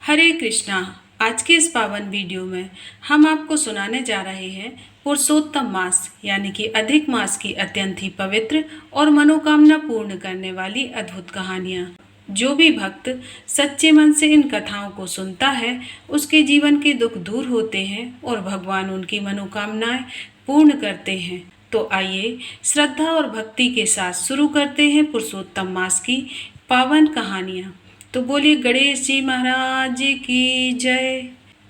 हरे कृष्णा। आज के इस पावन वीडियो में हम आपको सुनाने जा रहे हैं पुरुषोत्तम मास यानी कि अधिक मास की अत्यंत ही पवित्र और मनोकामना पूर्ण करने वाली अद्भुत कहानियाँ। जो भी भक्त सच्चे मन से इन कथाओं को सुनता है उसके जीवन के दुख दूर होते हैं और भगवान उनकी मनोकामनाएं पूर्ण करते हैं। तो आइए श्रद्धा और भक्ति के साथ शुरू करते हैं पुरुषोत्तम मास की पावन कहानियाँ। तो बोलिए गणेश जी महाराज की जय,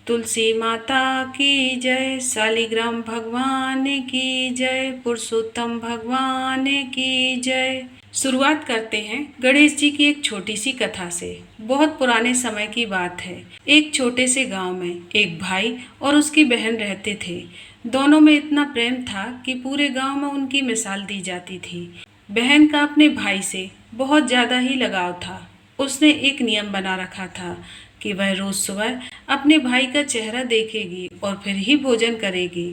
तुलसी माता की जय, शालिग्राम भगवान की जय, पुरुषोत्तम भगवान की जय। शुरुआत करते हैं गणेश जी की एक छोटी सी कथा से। बहुत पुराने समय की बात है। एक छोटे से गांव में एक भाई और उसकी बहन रहते थे। दोनों में इतना प्रेम था कि पूरे गांव में उनकी मिसाल दी जाती थी। बहन का अपने भाई से बहुत ज़्यादा ही लगाव था। उसने एक नियम बना रखा था कि वह रोज सुबह अपने भाई का चेहरा देखेगी और फिर ही भोजन करेगी।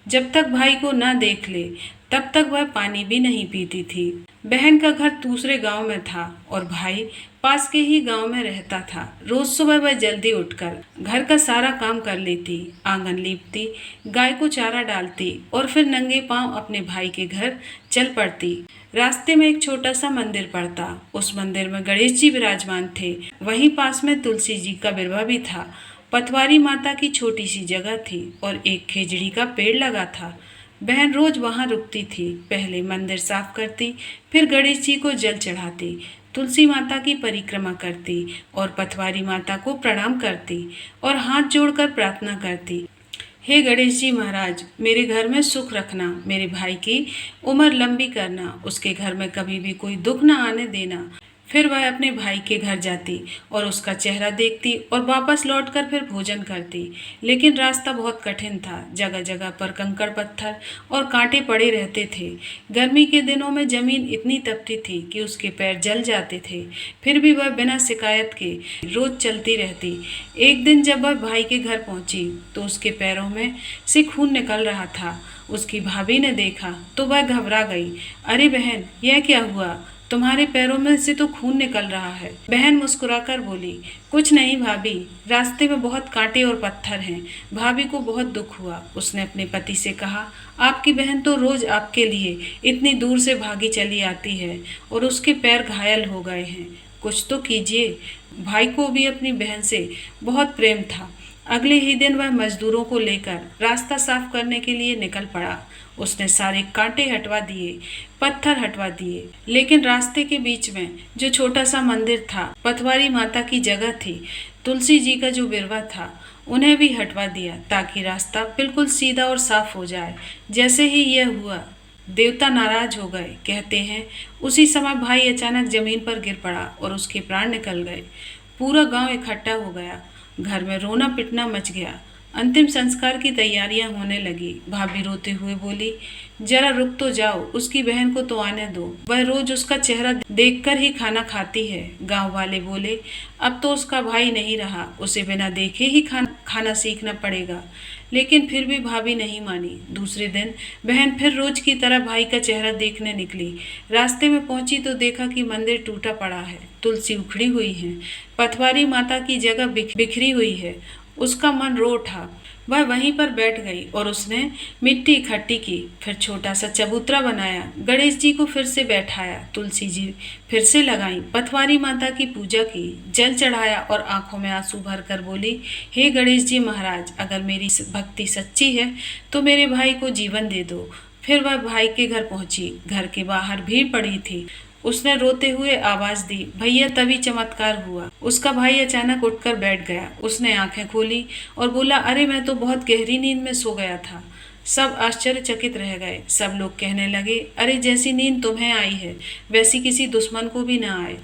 जब तक भाई को न देख ले तब तक वह पानी भी नहीं पीती थी। बहन का घर दूसरे गांव में था और भाई पास के ही गांव में रहता था। रोज सुबह वह जल्दी उठकर घर का सारा काम कर लेती, आंगन लीपती, गाय को चारा डालती और फिर नंगे पांव अपने भाई के घर चल पड़ती। रास्ते में एक छोटा सा मंदिर पड़ता। उस मंदिर में गणेश जी विराजमान थे। वहीं पास में तुलसी जी का बिरवा भी था। पतवारी माता की छोटी सी जगह थी और एक खेजड़ी का पेड़ लगा था। बहन रोज वहां रुकती थी। पहले मंदिर साफ करती, फिर गणेश जी को जल चढ़ाती, तुलसी माता की परिक्रमा करती और पतवारी माता को प्रणाम करती और हाथ जोड़कर प्रार्थना करती। हे गणेश जी महाराज, मेरे घर में सुख रखना, मेरे भाई की उम्र लंबी करना, उसके घर में कभी भी कोई दुख न आने देना। फिर वह अपने भाई के घर जाती और उसका चेहरा देखती और वापस लौटकर फिर भोजन करती। लेकिन रास्ता बहुत कठिन था। जगह जगह पर कंकड़ पत्थर और कांटे पड़े रहते थे। गर्मी के दिनों में जमीन इतनी तपती थी कि उसके पैर जल जाते थे। फिर भी वह बिना शिकायत के रोज चलती रहती। एक दिन जब वह भाई के घर पहुंची तो उसके पैरों में से खून निकल रहा था। उसकी भाभी ने देखा तो वह घबरा गई। अरे बहन, यह क्या हुआ? तुम्हारे पैरों में से तो खून निकल रहा है। बहन मुस्कुराकर बोली, कुछ नहीं भाभी, रास्ते में बहुत कांटे और पत्थर हैं। भाभी को बहुत दुख हुआ। उसने अपने पति से कहा, आपकी बहन तो रोज आपके लिए इतनी दूर से भागी चली आती है और उसके पैर घायल हो गए हैं। कुछ तो कीजिए। भाई को भी अपनी बहन से बहुत प्रेम था। अगले ही दिन वह मजदूरों को लेकर रास्ता साफ करने के लिए निकल पड़ा। उसने सारे कांटे हटवा दिए, पत्थर हटवा दिए, लेकिन रास्ते के बीच में जो छोटा सा मंदिर था, पतवारी माता की जगह थी, तुलसी जी का जो बिरवा था, उन्हें भी हटवा दिया ताकि रास्ता बिल्कुल सीधा और साफ हो जाए। जैसे ही यह हुआ, देवता नाराज हो गए। कहते हैं उसी समय भाई अचानक जमीन पर गिर पड़ा और उसके प्राण निकल गए। पूरा गांव इकट्ठा हो गया। घर में रोना पिटना मच गया। अंतिम संस्कार की तैयारियां होने लगी। भाभी रोते हुए बोली, जरा रुक तो जाओ, उसकी बहन को तो आने दो। वह रोज उसका चेहरा देखकर ही खाना खाती है। गांव वाले बोले, अब तो उसका भाई नहीं रहा, उसे बिना देखे ही खाना सीखना पड़ेगा। लेकिन फिर भी भाभी नहीं मानी। दूसरे दिन बहन फिर रोज की तरह भाई का चेहरा देखने निकली। रास्ते में पहुंची तो देखा कि मंदिर टूटा पड़ा है, तुलसी उखड़ी हुई है, पतवारी माता की जगह बिखरी हुई है। उसका मन रो उठा। वह वहीं पर बैठ गई और उसने मिट्टी इकट्ठी की, फिर छोटा सा चबूतरा बनाया, गणेश जी को फिर से बैठाया, तुलसी जी फिर से लगाई, पतवारी माता की पूजा की, जल चढ़ाया और आंखों में आंसू भरकर बोली, हे गणेश जी महाराज, अगर मेरी भक्ति सच्ची है तो मेरे भाई को जीवन दे दो। फिर वह भाई के घर पहुंची। घर के बाहर भीड़ पड़ी थी। उसने रोते हुए आवाज दी, भैया। तभी चमत्कार हुआ। उसका भाई अचानक उठकर बैठ गया। उसने आंखें खोली और बोला, अरे मैं तो बहुत गहरी नींद में सो गया था। सब आश्चर्यचकित रह गए। सब लोग कहने लगे, अरे जैसी नींद तुम्हें आई है वैसी किसी दुश्मन को भी ना आए।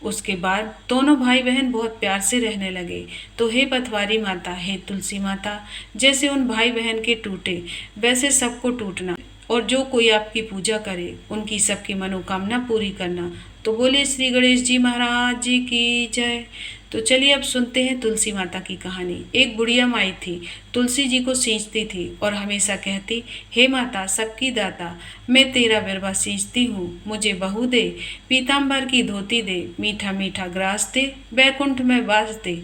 उसके बाद दोनों भाई बहन बहुत प्यार से रहने लगे। तो हे पतवारी माता, हे तुलसी माता, जैसे उन भाई बहन के टूटे वैसे सबको टूटना और जो कोई आपकी पूजा करे उनकी सबकी मनोकामना पूरी करना। तो बोले श्री गणेश जी महाराज जी की जय। तो चलिए अब सुनते हैं तुलसी माता की कहानी। एक बुढ़िया माई थी, तुलसी जी को सींचती थी और हमेशा कहती, हे माता सबकी दाता, मैं तेरा बिरवा सींचती हूँ, मुझे बहू दे, पीताम्बर की धोती दे, मीठा मीठा ग्रास दे, बैकुंठ में वास दे।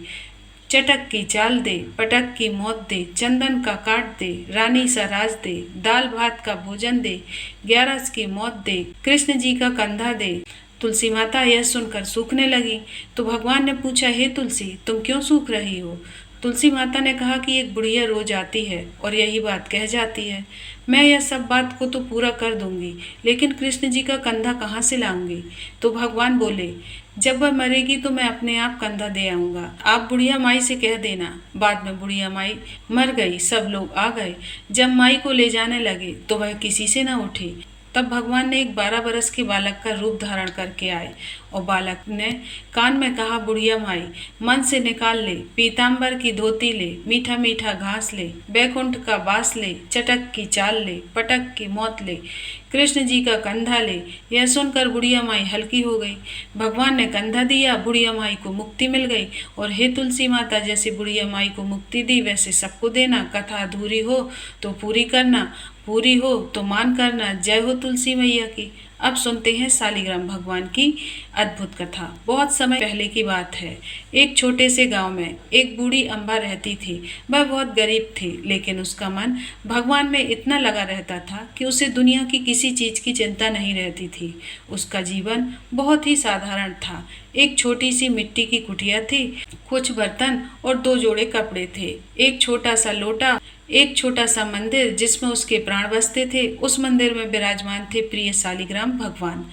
चटक की चाल दे, पटक की मौत दे, चंदन का काट दे, रानी सा राज दे, दाल भात का भोजन दे, 11 की मौत दे, कृष्ण जी का कंधा दे। तुलसी माता यह सुनकर सूखने लगी। तो भगवान ने पूछा, हे तुलसी, तुम क्यों सूख रही हो? तुलसी माता ने कहा कि एक बुढ़िया रोज आती है और यही बात कह जाती है। मैं यह सब बात को तो पूरा कर दूंगी, लेकिन कृष्ण जी का कंधा कहाँ से लाऊंगी? तो भगवान बोले, जब वह मरेगी तो मैं अपने आप कंधा दे आऊंगा। आप बुढ़िया माई से कह देना। बाद में बुढ़िया माई मर गई, सब लोग आ गए। जब माई को ले जाने लगे तो वह किसी से न उठी। तब भगवान ने एक 12 बरस के बालक का रूप धारण करके आए और बालक ने कान में कहा, बुढ़िया माई, मन से निकाल ले, पीताम्बर की धोती ले, मीठा मीठा घास ले, बैकुंठ का बास ले, चटक की चाल ले, पटक की मौत ले, कृष्ण जी का कंधा ले। यह सुनकर बुढ़िया माई हल्की हो गई। भगवान ने कंधा दिया, बुढ़िया माई को मुक्ति मिल गई। और हे तुलसी माता, जैसे बुढ़िया माई को मुक्ति दी वैसे सबको देना। कथा अधूरी हो तो पूरी करना, पूरी हो तो मान करना। जय हो तुलसी मैया की। अब सुनते हैं शालिग्राम भगवान की अद्भुत कथा। बहुत समय पहले की बात है। एक छोटे से गांव में एक बूढ़ी अम्बा रहती थी। वह बहुत गरीब थी, लेकिन उसका मन भगवान में इतना लगा रहता था कि उसे दुनिया की किसी चीज की चिंता नहीं रहती थी। उसका जीवन बहुत ही साधारण था। एक छोटी सी मिट्टी की कुटिया थी, कुछ बर्तन और 2 जोड़े कपड़े थे, एक छोटा सा लोटा, एक छोटा सा मंदिर जिसमें उसके प्राण बसते थे। उस मंदिर में विराजमान थे प्रिय शालिग्राम भगवान।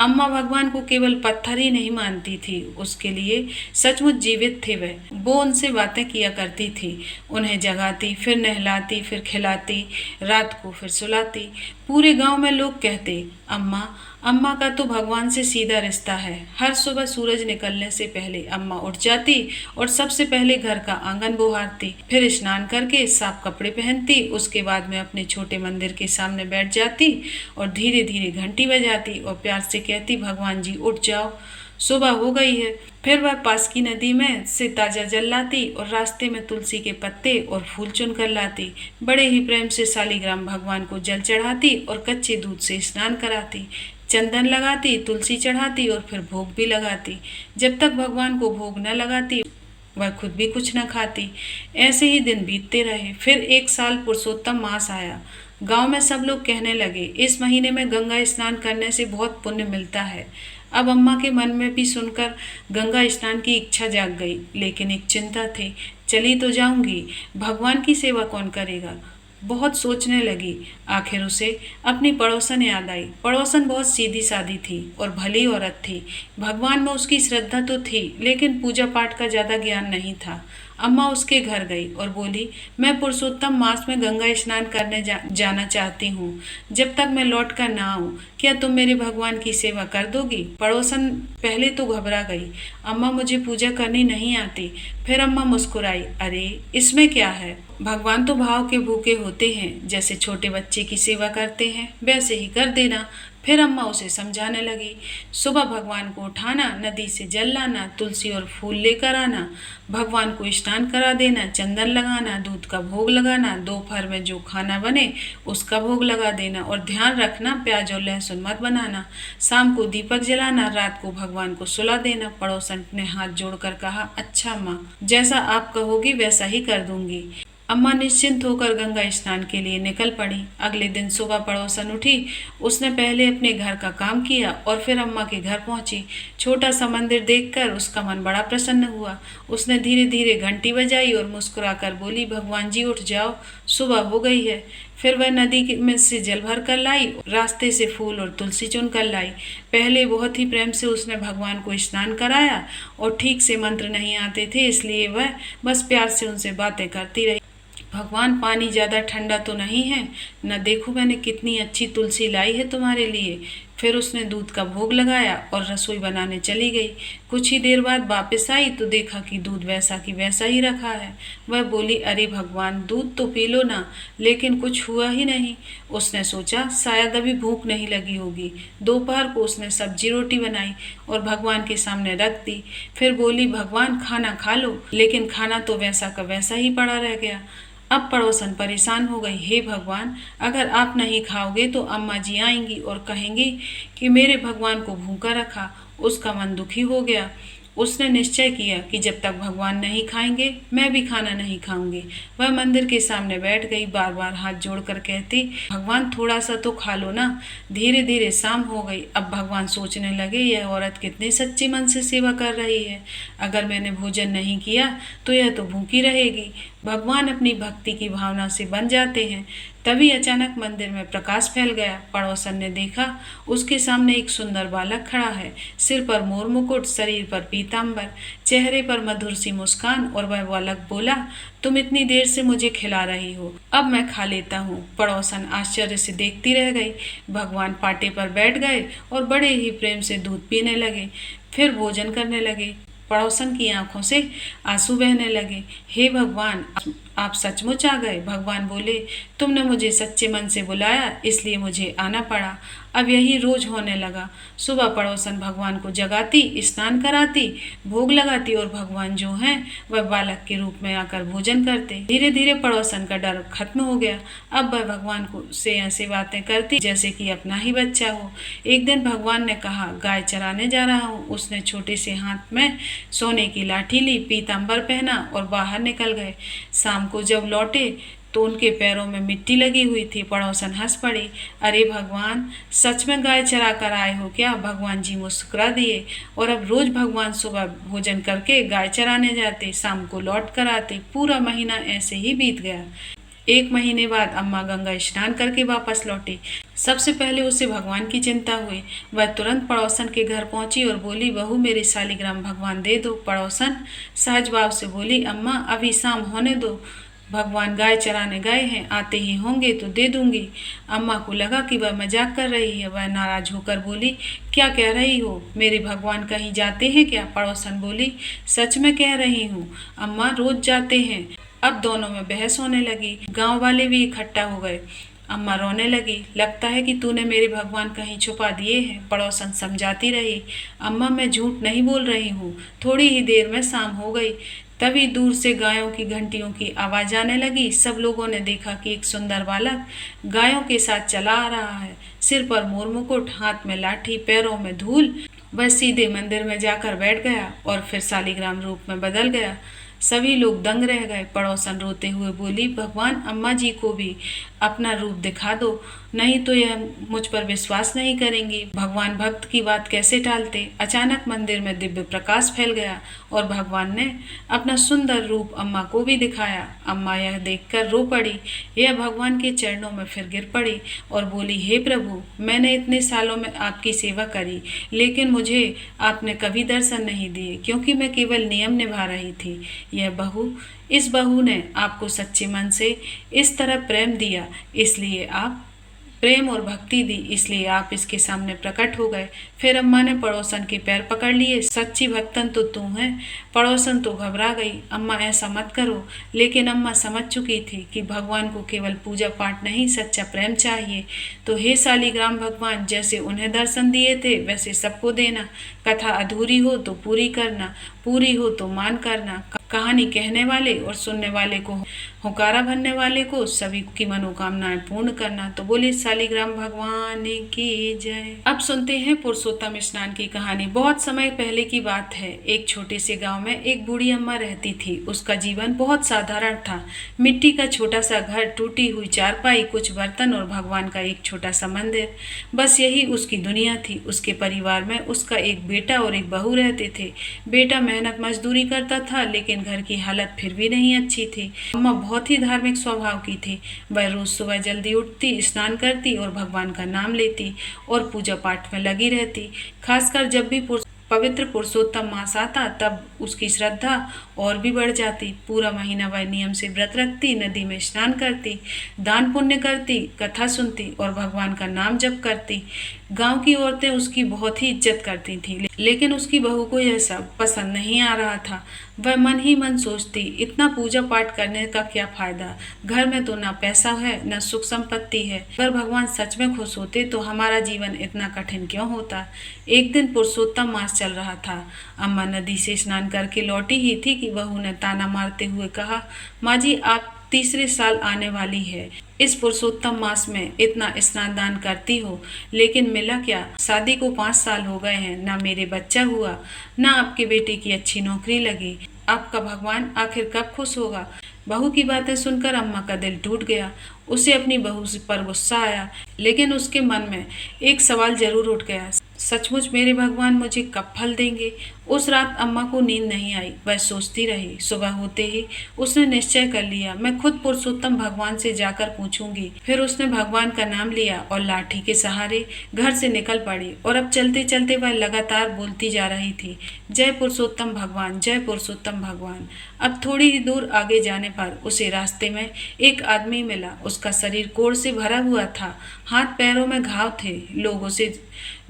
अम्मा भगवान को केवल पत्थर ही नहीं मानती थी, उसके लिए सचमुच जीवित थे वह। वो उनसे बातें किया करती थी, उन्हें जगाती, फिर नहलाती, फिर खिलाती, रात को फिर सुलाती। पूरे गांव में लोग कहते, अम्मा अम्मा का तो भगवान से सीधा रिश्ता है। हर सुबह सूरज निकलने से पहले अम्मा उठ जाती और सबसे पहले घर का आंगन बुहारती, फिर स्नान करके साफ कपड़े पहनती, उसके बाद में अपने छोटे मंदिर के सामने बैठ जाती और धीरे धीरे घंटी बजाती और प्यार से कहती, भगवान जी उठ जाओ, सुबह हो गई है। फिर वह पास की नदी में से ताजा जल लाती और रास्ते में तुलसी के पत्ते और फूल चुन कर लाती। बड़े ही प्रेम से शालिग्राम भगवान को जल चढ़ाती और कच्चे दूध से स्नान कराती, चंदन लगाती, तुलसी चढ़ाती और फिर भोग भी लगाती। जब तक भगवान को भोग न लगाती वह खुद भी कुछ न खाती। ऐसे ही दिन बीतते रहे। फिर एक साल पुरुषोत्तम मास आया। गांव में सब लोग कहने लगे, इस महीने में गंगा स्नान करने से बहुत पुण्य मिलता है। अब अम्मा के मन में भी सुनकर गंगा स्नान की इच्छा जाग गई, लेकिन एक चिंता थी, चली तो जाऊंगी, भगवान की सेवा कौन करेगा? बहुत सोचने लगी। आखिर उसे अपनी पड़ोसन याद आई। पड़ोसन बहुत सीधी सादी थी और भली औरत थी। भगवान में उसकी श्रद्धा तो थी, लेकिन पूजा पाठ का ज्यादा ज्ञान नहीं था। अम्मा उसके घर गई और बोली, मैं पुरुषोत्तम मास में गंगा स्नान करने जाना चाहती हूँ। जब तक मैं लौट कर ना आऊँ, क्या तुम मेरे भगवान की सेवा कर दोगी? पड़ोसन पहले तो घबरा गई, अम्मा मुझे पूजा करनी नहीं आती। फिर अम्मा मुस्कुराई, अरे इसमें क्या है, भगवान तो भाव के भूखे होते हैं, जैसे छोटे बच्चे की सेवा करते हैं वैसे ही कर देना। फिर अम्मा उसे समझाने लगी, सुबह भगवान को उठाना, नदी से जल लाना, तुलसी और फूल लेकर आना, भगवान को स्नान करा देना, चंदन लगाना, दूध का भोग लगाना, दोपहर में जो खाना बने उसका भोग लगा देना और ध्यान रखना प्याज और लहसुन मत बनाना, शाम को दीपक जलाना, रात को भगवान को सुला देना। पड़ोसन ने हाथ जोड़कर कहा, अच्छा अम्मा, जैसा आप कहोगी वैसा ही कर दूंगी। अम्मा निश्चिंत होकर गंगा स्नान के लिए निकल पड़ी। अगले दिन सुबह पड़ोसन उठी। उसने पहले अपने घर का काम किया और फिर अम्मा के घर पहुंची। छोटा सा मंदिर देखकर उसका मन बड़ा प्रसन्न हुआ। उसने धीरे धीरे घंटी बजाई और मुस्कुराकर बोली, भगवान जी उठ जाओ, सुबह हो गई है। फिर वह नदी में से जल भर कर लाई, रास्ते से फूल और तुलसी चुन कर लाई। पहले बहुत ही प्रेम से उसने भगवान को स्नान कराया और ठीक से मंत्र नहीं आते थे, इसलिए वह बस प्यार से उनसे बातें करती रही। भगवान, पानी ज़्यादा ठंडा तो नहीं है न? देखो मैंने कितनी अच्छी तुलसी लाई है तुम्हारे लिए। फिर उसने दूध का भोग लगाया और रसोई बनाने चली गई। कुछ ही देर बाद वापस आई तो देखा कि दूध वैसा की वैसा ही रखा है। वह बोली, अरे भगवान, दूध तो पी लो ना, लेकिन कुछ हुआ ही नहीं। उसने सोचा शायद अभी भूख नहीं लगी होगी। दोपहर को उसने सब्जी रोटी बनाई और भगवान के सामने रख दी। फिर बोली, भगवान खाना खा लो, लेकिन खाना तो वैसा का वैसा ही पड़ा रह गया। अब पड़ोसन परेशान हो गई, हे भगवान, अगर आप नहीं खाओगे तो अम्मा जी आएंगी और कहेंगी कि मेरे भगवान को भूखा रखा। उसका मन दुखी हो गया। उसने निश्चय किया कि जब तक भगवान नहीं खाएंगे मैं भी खाना नहीं खाऊंगी। वह मंदिर के सामने बैठ गई, बार बार हाथ जोड़कर कहती, भगवान थोड़ा सा तो खा लो ना। धीरे धीरे शाम हो गई। अब भगवान सोचने लगे, यह औरत कितने सच्चे मन से सेवा कर रही है। अगर मैंने भोजन नहीं किया तो यह तो भूखी रहेगी। भगवान अपनी भक्ति की भावना से बन जाते हैं। तभी अचानक मंदिर में प्रकाश फैल गया। पड़ोसन ने देखा, उसके सामने एक सुंदर बालक खड़ा है। सिर पर मोर मुकुट, शरीर पर पीताम्बर, चेहरे पर मधुर सी मुस्कान। और वह बालक बोला, तुम इतनी देर से मुझे खिला रही हो, अब मैं खा लेता हूँ। पड़ोसन आश्चर्य से देखती रह गई। भगवान पाटे पर बैठ गए और बड़े ही प्रेम से दूध पीने लगे, फिर भोजन करने लगे। पड़ोसन की आंखों से आंसू बहने लगे। हे भगवान, आप सचमुच आ गए। भगवान बोले, तुमने मुझे सच्चे मन से बुलाया, इसलिए मुझे आना पड़ा। अब यही रोज होने लगा। सुबह पड़ोसन भगवान को जगाती, स्नान कराती, भोग लगाती और भगवान जो हैं वह बालक के रूप में आकर भोजन करते। धीरे धीरे पड़ोसन का डर खत्म हो गया। अब वह भगवान को से ऐसी बातें करती जैसे कि अपना ही बच्चा हो। एक दिन भगवान ने कहा, गाय चराने जा रहा हूँ। उसने छोटे से हाथ में सोने की लाठी ली, पीताम्बर पहना और बाहर निकल गए। शाम को जब लौटे तो उनके पैरों में मिट्टी लगी हुई थी। पड़ोसन हंस पड़ी, अरे भगवान, सच में गाय चरा कर आए हो क्या? भगवान जी मुस्कुरा दिए। और अब रोज भगवान सुबह भोजन करके गाय चराने जाते, शाम को लौट कर आते। पूरा महीना ऐसे ही बीत गया। एक महीने बाद अम्मा गंगा स्नान करके वापस लौटी। सबसे पहले उसे भगवान की चिंता हुई। वह तुरंत पड़ोसन के घर पहुंची और बोली, बहू मेरे शालिग्राम भगवान दे दो। पड़ोसन सहज भाव से बोली, अम्मा अभी शाम होने दो, भगवान गाय चराने गए हैं, आते ही होंगे तो दे दूंगी। अम्मा को लगा कि वह मजाक कर रही है। वह नाराज होकर बोली, क्या कह रही हो? मेरे भगवान कहीं जाते हैं क्या? पड़ोसन बोली, सच में कह रही हूँ अम्मा, रोज जाते हैं। अब दोनों में बहस होने लगी। गांव वाले भी इकट्ठा हो गए। अम्मा रोने लगी, लगता है कि तूने मेरे भगवान कहीं छुपा दिए हैं। पड़ोसन समझाती रही, अम्मा मैं झूठ नहीं बोल रही हूँ, थोड़ी ही देर में शाम हो गई। तभी दूर से गायों की घंटियों की आवाज आने लगी। सब लोगों ने देखा कि एक सुंदर बालक गायों के साथ चला आ रहा है, सिर पर मोर मुकुट, हाथ में लाठी, पैरों में धूल। वह सीधे मंदिर में जाकर बैठ गया और फिर शालिग्राम रूप में बदल गया। सभी लोग दंग रह गए। पड़ोसन रोते हुए बोली, भगवान अम्मा जी को भी अपना रूप दिखा दो, नहीं तो यह मुझ पर विश्वास नहीं करेंगी। भगवान भक्त की बात कैसे टालते। अचानक मंदिर में दिव्य प्रकाश फैल गया और भगवान ने अपना सुंदर रूप अम्मा को भी दिखाया। अम्मा यह देखकर रो पड़ी। यह भगवान के चरणों में फिर गिर पड़ी और बोली, हे प्रभु, मैंने इतने सालों में आपकी सेवा करी, लेकिन मुझे आपने कभी दर्शन नहीं दिए, क्योंकि मैं केवल नियम निभा रही थी। इस बहू ने आपको सच्चे मन से इस तरह प्रेम दिया, इसलिए आप प्रेम और भक्ति दी, इसलिए आप इसके सामने प्रकट हो गए। फिर अम्मा ने पड़ोसन के पैर पकड़ लिए, सच्ची भक्तन तो तू है। पड़ोसन तो घबरा गई, अम्मा ऐसा मत करो। लेकिन अम्मा समझ चुकी थी कि भगवान को केवल पूजा पाठ नहीं, सच्चा प्रेम चाहिए। तो हे शालिग्राम भगवान, जैसे उन्हें दर्शन दिए थे वैसे सबको देना। कथा अधूरी हो तो पूरी करना, पूरी हो तो मान करना। कहानी कहने वाले और सुनने वाले को, हुकारा भरने वाले को, सभी की मनोकामनाएं पूर्ण करना। तो बोले शालिग्राम भगवान की जय। अब सुनते हैं पुरुषोत्तम स्नान की कहानी। बहुत समय पहले की बात है। एक छोटे से गांव में एक बूढ़ी अम्मा रहती थी। उसका जीवन बहुत साधारण था। मिट्टी का छोटा सा घर, टूटी हुई चारपाई, कुछ बर्तन और भगवान का एक छोटा सा मंदिर, बस यही उसकी दुनिया थी। उसके परिवार में उसका एक बेटा और एक बहू रहते थे। बेटा मेहनत मजदूरी करता था, लेकिन घर की हालत फिर भी नहीं अच्छी थी। अम्मा बहुत ही धार्मिक स्वभाव की थी। वह रोज सुबह जल्दी उठती, स्नान करती और भगवान का नाम लेती और पूजा पाठ में लगी रहती। खासकर जब भी पवित्र पुरुषोत्तम मास आता, तब उसकी श्रद्धा और भी बढ़ जाती। पूरा महीना वह नियम से व्रत रखती, नदी में स्नान करती, दान पुण्य करती, कथा सुनती और भगवान का नाम जप करती। गांव की औरतें उसकी बहुत ही इज्जत करती थीं, लेकिन उसकी बहू को यह सब पसंद नहीं आ रहा था। वह मन ही मन सोचती, इतना पूजा पाठ करने का क्या फायदा, घर में तो ना पैसा है न सुख संपत्ति है। अगर भगवान सच में खुश होते तो हमारा जीवन इतना कठिन क्यों होता। एक दिन पुरुषोत्तम मास चल रहा था। अम्मा नदी से स्नान करके लौटी ही थी कि बहू ने ताना मारते हुए कहा, माँ जी, आप तीसरे साल आने वाली है। इस पुरुषोत्तम मास में इतना स्नान दान करती हो, लेकिन मिला क्या? शादी को 5 साल हो गए हैं, ना मेरे बच्चा हुआ, ना आपके बेटे की अच्छी नौकरी लगी। आपका भगवान आखिर कब खुश होगा? बहू की बातें सुनकर अम्मा का दिल टूट गया। उसे अपनी बहू पर गुस्सा आया, लेकिन उसके मन में एक सवाल जरूर उठ गया, सचमुच मेरे भगवान मुझे कब फल देंगे? उस रात अम्मा को नींद नहीं आई। वह सोचती रही। सुबह होते ही उसने निश्चय कर लिया, मैं खुद पुरुषोत्तम भगवान से जाकर पूछूंगी। फिर उसने भगवान का नाम लिया और लाठी के सहारे घर से निकल पड़ी। और अब चलते चलते वह लगातार बोलती जा रही थी, जय पुरुषोत्तम भगवान, जय पुरुषोत्तम भगवान। अब थोड़ी ही दूर आगे जाने पर उसे रास्ते में एक आदमी मिला। उसका शरीर कोढ़ से भरा हुआ था, हाथ पैरों में घाव थे। लोग उसे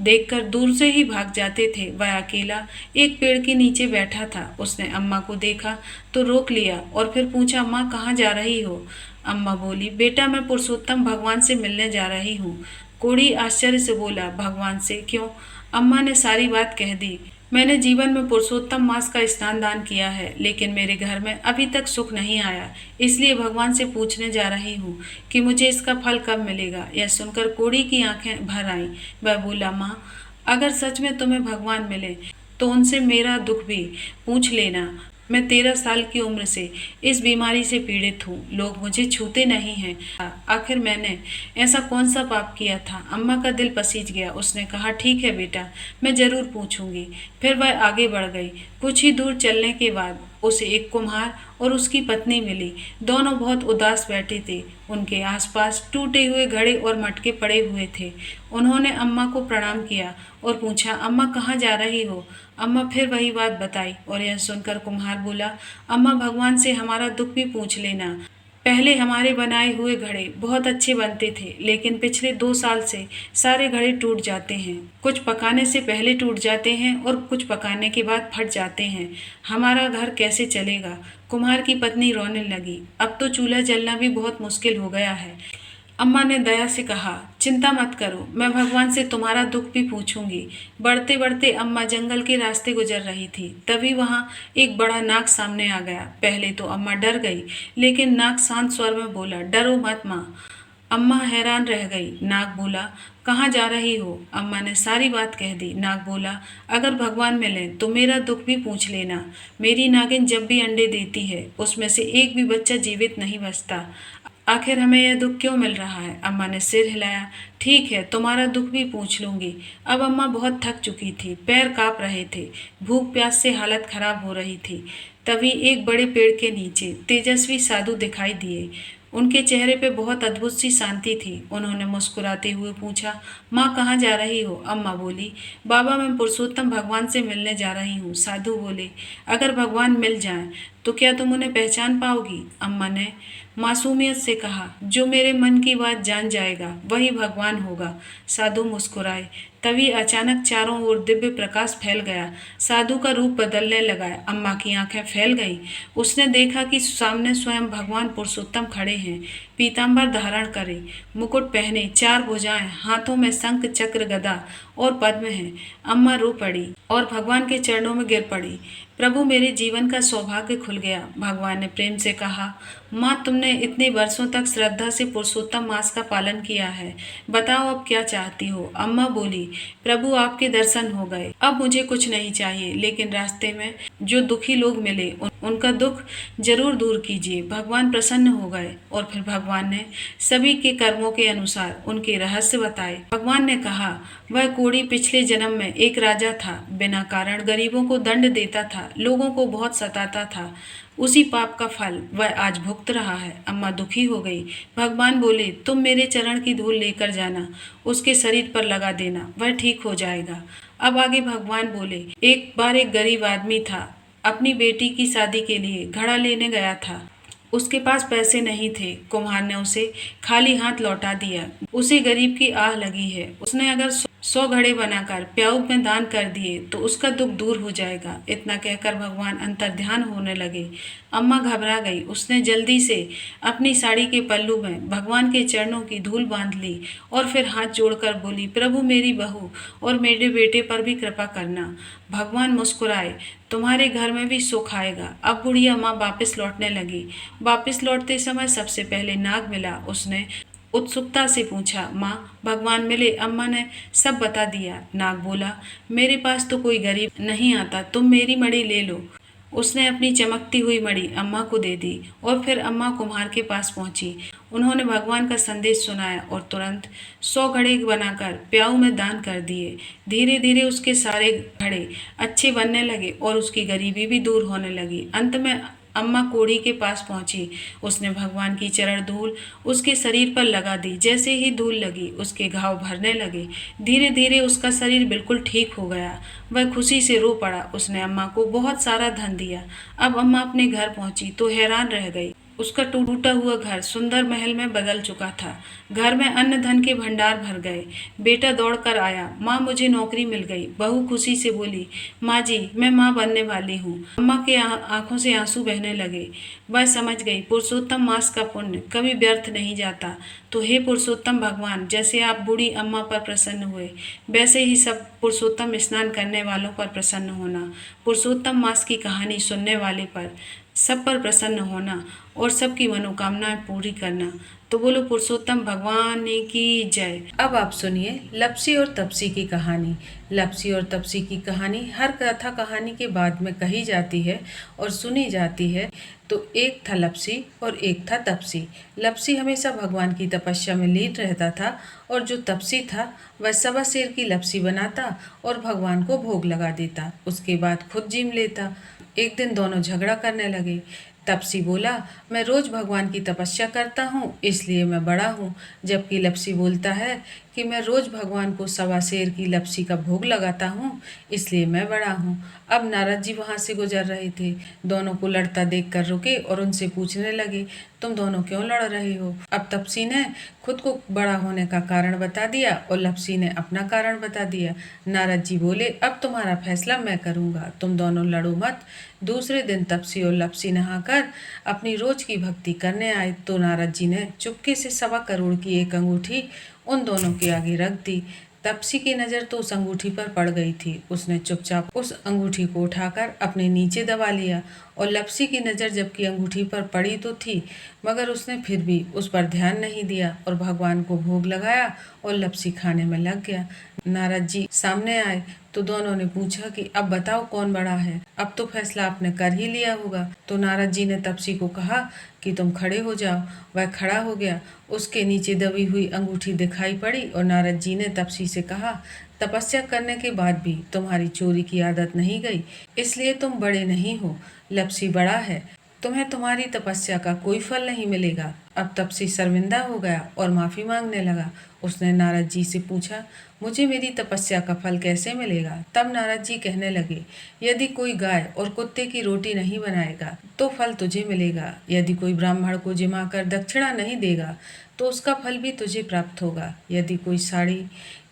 देखकर दूर से ही भाग जाते थे। वह अकेला एक पेड़ के नीचे बैठा था। उसने अम्मा को देखा तो रोक लिया और फिर पूछा, माँ कहाँ जा रही हो? अम्मा बोली, बेटा मैं पुरुषोत्तम भगवान से मिलने जा रही हूँ। कोढ़ी आश्चर्य से बोला, भगवान से? क्यों? अम्मा ने सारी बात कह दी। मैंने जीवन में पुरुषोत्तम मास का स्नान दान किया है, लेकिन मेरे घर में अभी तक सुख नहीं आया, इसलिए भगवान से पूछने जा रही हूँ कि मुझे इसका फल कब मिलेगा। यह सुनकर कोढ़ी की आंखें भर आईं। वह बोला, माँ अगर सच में तुम्हें भगवान मिले तो उनसे मेरा दुख भी पूछ लेना। मैं 13 साल की उम्र से इस बीमारी से पीड़ित हूँ। लोग मुझे छूते नहीं हैं। आखिर मैंने ऐसा कौन सा पाप किया था? अम्मा का दिल पसीज गया। उसने कहा, ठीक है बेटा, मैं जरूर पूछूंगी। फिर वह आगे बढ़ गई। कुछ ही दूर चलने के बाद उसे एक कुम्हार और उसकी पत्नी मिली। दोनों बहुत उदास बैठे थे। उनके आसपास टूटे हुए घड़े और मटके पड़े हुए थे। उन्होंने अम्मा को प्रणाम किया और पूछा, अम्मा कहाँ जा रही हो? अम्मा फिर वही बात बताई और यह सुनकर कुम्हार बोला, अम्मा भगवान से हमारा दुख भी पूछ लेना। पहले हमारे बनाए हुए घड़े बहुत अच्छे बनते थे, लेकिन पिछले 2 साल से सारे घड़े टूट जाते हैं। कुछ पकाने से पहले टूट जाते हैं और कुछ पकाने के बाद फट जाते हैं। हमारा घर कैसे चलेगा? कुम्हार की पत्नी रोने लगी। अब तो चूल्हा जलना भी बहुत मुश्किल हो गया है। अम्मा ने दया से कहा, चिंता मत करो, मैं भगवान से तुम्हारा दुख भी पूछूंगी। बढ़ते बढ़ते अम्मा जंगल के रास्ते गुजर रही थी। तभी वहां एक बड़ा नाग सामने आ गया। पहले तो अम्मा डर गई, लेकिन नाग शांत स्वर में बोला, डरो मत माँ। अम्मा हैरान रह गई। नाग बोला, कहाँ जा रही हो? अम्मा ने सारी बात कह दी। नाग बोला, अगर भगवान मिले तो मेरा दुख भी पूछ लेना। मेरी नागिन जब भी अंडे देती है उसमें से एक भी बच्चा जीवित नहीं बचता। आखिर हमें यह दुख क्यों मिल रहा है? अम्मा ने सिर हिलाया। ठीक है, तुम्हारा दुख भी पूछ लूंगी। अब अम्मा बहुत थक चुकी थी, पैर कांप रहे थे, भूख प्यास से हालत खराब हो रही थी। तभी एक बड़े पेड़ के नीचे तेजस्वी साधु दिखाई दिए। उनके चेहरे पे बहुत अद्भुत सी शांति थी। उन्होंने मुस्कुराते हुए पूछा, माँ कहाँ जा रही हो? अम्मा बोली, बाबा मैं पुरुषोत्तम भगवान से मिलने जा रही हूँ। साधु बोले, अगर भगवान मिल जाएं तो क्या तुम उन्हें पहचान पाओगी? अम्मा ने मासूमियत से कहा, जो मेरे मन की बात जान जाएगा वही भगवान होगा। साधु मुस्कुराए। तभी अचानक चारों ओर दिव्य प्रकाश फैल गया। साधु का रूप बदलने लगा। अम्मा की आंखें फैल गईं। उसने देखा कि सामने स्वयं भगवान पुरुषोत्तम खड़े हैं, पीताम्बर धारण करे, मुकुट पहने, 4 भुजाएं, हाथों में शंख चक्र गदा और पद्म है। अम्मा रो पड़ी और भगवान के चरणों में गिर पड़ी। प्रभु मेरे जीवन का सौभाग्य खुल गया। भगवान ने प्रेम से कहा, माँ तुमने इतने वर्षों तक श्रद्धा से पुरुषोत्तम मास का पालन किया है, बताओ अब क्या चाहती हो? अम्मा बोली, प्रभु आपके दर्शन हो गए, अब मुझे कुछ नहीं चाहिए, लेकिन रास्ते में जो दुखी लोग मिले उनका दुख जरूर दूर कीजिए। भगवान प्रसन्न हो गए और फिर भगवान ने सभी के कर्मों के अनुसार उनके रहस्य बताए। भगवान ने कहा, वह कोढ़ी पिछले जन्म में एक राजा था, बिना कारण गरीबों को दंड देता था, लोगों को बहुत सताता था। उसी पाप का फल वह आज भुगत रहा है। अम्मा दुखी हो गई। भगवान बोले, तुम मेरे चरण की धूल लेकर जाना, उसके शरीर पर लगा देना, वह ठीक हो जाएगा। अब आगे भगवान बोले, एक बार एक गरीब आदमी था, अपनी बेटी की शादी के लिए घड़ा लेने गया था। उसके पास पैसे नहीं थे। कुम्हार ने उसे खाली हाथ लौटा दिया। उसे गरीब की आह लगी है, उसने अगर 100 घड़े बनाकर प्याऊ में दान कर दिए तो उसका दुख दूर हो जाएगा। इतना कहकर भगवान अंतर्ध्यान होने लगे। अम्मा घबरा गई। उसने जल्दी से अपनी साड़ी के पल्लू में भगवान के चरणों की धूल बांध ली और फिर हाथ जोड़कर बोली, प्रभु मेरी बहू और मेरे बेटे पर भी कृपा करना। भगवान मुस्कुराए, तुम्हारे घर में भी सुख आएगा। अब बुढ़िया माँ वापस लौटने लगी। वापस लौटते समय सबसे पहले नाग मिला। उसने उत्सुकता से पूछा, माँ भगवान मिले? अम्मा ने सब बता दिया। नाग बोला, मेरे पास तो कोई गरीब नहीं आता, तुम मेरी मणि ले लो। उसने अपनी चमकती हुई मणि अम्मा को दे दी और फिर अम्मा कुम्हार के पास पहुंची। उन्होंने भगवान का संदेश सुनाया और तुरंत 100 घड़े बनाकर प्याऊ में दान कर दिए। धीरे धीरे उसके सारे घड़े अच्छे बनने लगे और उसकी गरीबी भी दूर होने लगी। अंत में अम्मा कोढ़ी के पास पहुंची। उसने भगवान की चरण धूल उसके शरीर पर लगा दी। जैसे ही धूल लगी उसके घाव भरने लगे। धीरे धीरे उसका शरीर बिल्कुल ठीक हो गया। वह खुशी से रो पड़ा। उसने अम्मा को बहुत सारा धन दिया। अब अम्मा अपने घर पहुंची तो हैरान रह गई। उसका टूटा हुआ घर सुंदर महल में बदल चुका था। घर में अन्न धन के भंडार भर गए। बेटा दौड़कर आया, माँ मुझे नौकरी मिल गई। बहू खुशी से बोली, माँ जी मैं माँ बनने वाली हूँ। अम्मा के आंखों से आंसू बहने लगे। वह समझ गई पुरुषोत्तम मास का पुण्य कभी व्यर्थ नहीं जाता। तो हे पुरुषोत्तम भगवान, जैसे आप बूढ़ी अम्मा पर प्रसन्न हुए वैसे ही सब पुरुषोत्तम स्नान करने वालों पर प्रसन्न होना। पुरुषोत्तम मास की कहानी सुनने वाले पर सब पर प्रसन्न होना और सबकी मनोकामनाएं पूरी करना। तो बोलो पुरुषोत्तम भगवान की जय। अब आप सुनिए लपसी और तपसी की कहानी। लपसी और तपसी की कहानी हर कथा कहानी के बाद में कही जाती है और सुनी जाती है। तो एक था लपसी और एक था तपसी। लपसी हमेशा भगवान की तपस्या में लीन रहता था और जो तपसी था वह सवा शेर की लपसी बनाता और भगवान को भोग लगा देता। उसके बाद खुद जिम लेता। एक दिन दोनों झगड़ा करने लगे। तपसी बोला, मैं रोज भगवान की तपस्या करता हूँ इसलिए मैं बड़ा हूँ। जबकि लपसी बोलता है कि मैं रोज भगवान को सवा शेर की लपसी का भोग लगाता हूँ इसलिए मैं बड़ा हूँ। अब नारद जी वहाँ से गुजर रहे थे। दोनों को लड़ता देखकर रुके और उनसे पूछने लगे, तुम दोनों क्यों लड़ रहे हो? अब तपसी ने खुद को बड़ा होने का कारण बता दिया और लपसी ने अपना कारण बता दिया। नारद जी बोले, अब तुम्हारा फैसला मैं करूँगा, तुम दोनों लड़ो मत। दूसरे दिन तपसी और लपसी नहाकर अपनी रोज की भक्ति करने आए तो नारद जी ने चुपके से 1.25 करोड़ की एक अंगूठी उन दोनों के आगे रख दी। तपसी की नज़र तो उस अंगूठी पर पड़ गई थी। उसने चुपचाप उस अंगूठी को उठाकर अपने नीचे दबा लिया और लपसी की नज़र जबकि अंगूठी पर पड़ी तो थी मगर उसने फिर भी उस पर ध्यान नहीं दिया और भगवान को भोग लगाया और लपसी खाने में लग गया। नारद जी सामने आए तो दोनों ने पूछा कि अब बताओ कौन बड़ा है? अब तो फैसला आपने कर ही लिया होगा। तो नारद जी ने तपसी को कहा कि तुम खड़े हो जाओ। वह खड़ा हो गया। उसके नीचे दबी हुई अंगूठी दिखाई पड़ी और नारद जी ने तपसी से कहा, तपस्या करने के बाद भी तुम्हारी चोरी की आदत नहीं गई, इसलिए तुम बड़े नहीं हो। लपसी बड़ा है, तुम्हें तुम्हारी तपस्या का कोई फल नहीं मिलेगा। अब तपसी शर्मिंदा हो गया और माफ़ी मांगने लगा। उसने नारद जी से पूछा, मुझे मेरी तपस्या का फल कैसे मिलेगा? तब नारद जी कहने लगे, यदि कोई गाय और कुत्ते की रोटी नहीं बनाएगा तो फल तुझे मिलेगा। यदि कोई ब्राह्मण को जिमाकर दक्षिणा नहीं देगा तो उसका फल भी तुझे प्राप्त होगा। यदि कोई साड़ी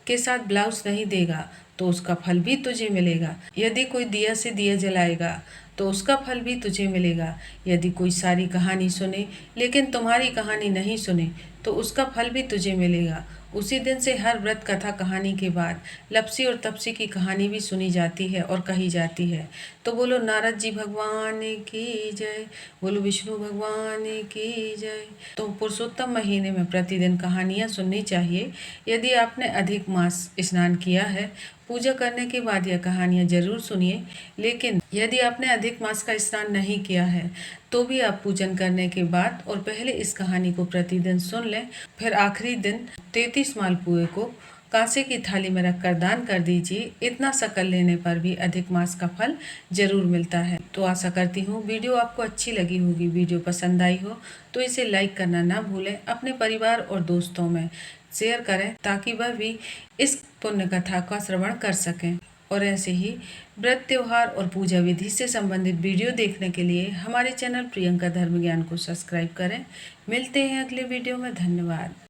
के साथ ब्लाउज नहीं देगा तो उसका फल भी तुझे मिलेगा। यदि कोई दिया से दिया जलाएगा तो उसका फल भी तुझे मिलेगा। यदि कोई सारी कहानी सुने लेकिन तुम्हारी कहानी नहीं सुने तो उसका फल भी तुझे मिलेगा। उसी दिन से हर व्रत कथा कहानी के बाद लपसी और तपसी की कहानी भी सुनी जाती है और कही जाती है। तो बोलो नारद जी भगवान की जय, बोलो विष्णु भगवान की जय। तो पुरुषोत्तम महीने में प्रतिदिन कहानियाँ सुननी चाहिए। यदि आपने अधिक मास स्नान किया है, पूजा करने के बाद यह कहानियाँ जरूर सुनिए। लेकिन यदि आपने अधिक मास का स्नान नहीं किया है तो भी आप पूजन करने के बाद और पहले इस कहानी को प्रतिदिन सुन लें। फिर आखिरी दिन 33 मालपुए को कांसे की थाली में रखकर दान कर दीजिए। इतना सकल लेने पर भी अधिक मास का फल जरूर मिलता है। तो आशा करती हूँ वीडियो आपको अच्छी लगी होगी। वीडियो पसंद आई हो तो इसे लाइक करना ना भूलें। अपने परिवार और दोस्तों में शेयर करें ताकि वह भी इस पुण्य कथा का श्रवण कर सकें। और ऐसे ही व्रत त्योहार और पूजा विधि से संबंधित वीडियो देखने के लिए हमारे चैनल प्रियंका धर्म ज्ञान को सब्सक्राइब करें। मिलते हैं अगले वीडियो में। धन्यवाद।